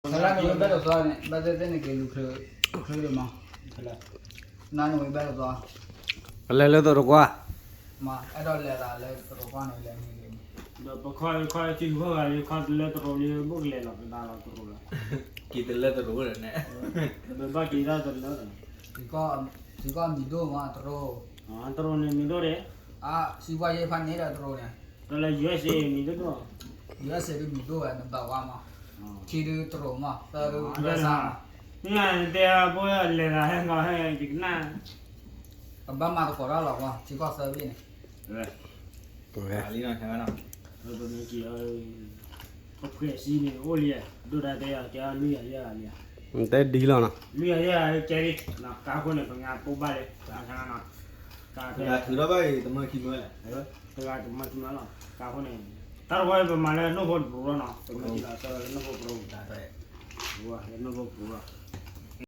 Salah no bello so ne, badete ne ke lu ma. Salah. Na no bello so. လဲလဲတော့ကွာ Ma,အဲ့တော့လဲတာလဲတော့ဘာနေလဲနေလေ။ တော့ခေါ်ချီခေါ်ကလေးခေါ်လက်တော်လေးဘုတ်လဲတော့ဒါတော့တော်လား Kita lihat terus nih. ဘယ်ဘာကြီးသားတယ်နော် ဒီကမီတော့မှာတော့ အာတော်နေမီတော့တယ် အာစီပွားရေးဖန်နေတာတော့နေ တော်လည်း USA မီတော့ USA မီတော့ကတော့ဝါမှာချီတူတော့မှာတော် ဒါ စား လားငါတဲ့ဘောရလဲတာဟဲ့ငါဟဲ့ဒီကနာ ဘာမှတော့ခေါ်ရတော့ကွာချီကဆာဘင်း Ali nak yang mana? ဘယ်လိုကြီးโอเคစီနေအိုလီဒူရတဲ့ကြာလူရရရ တဲဒီလောနော် လူရရကျဲရီနာကာခွနဲ့ပညာပုတ်ပါလေကာခနာကာတဲ့ Ya, sudah baik teman kita lah. ဒါကမှတ်မလားကာခွနဲ့တော်ဘယ်ပမာလဲနှုတ်ဖို့ပူရောနော်ပမာကြီးလာတော်နှုတ်ဖို့ပူတာတဲ့ဟိုကနှုတ်ဖို့ပူရော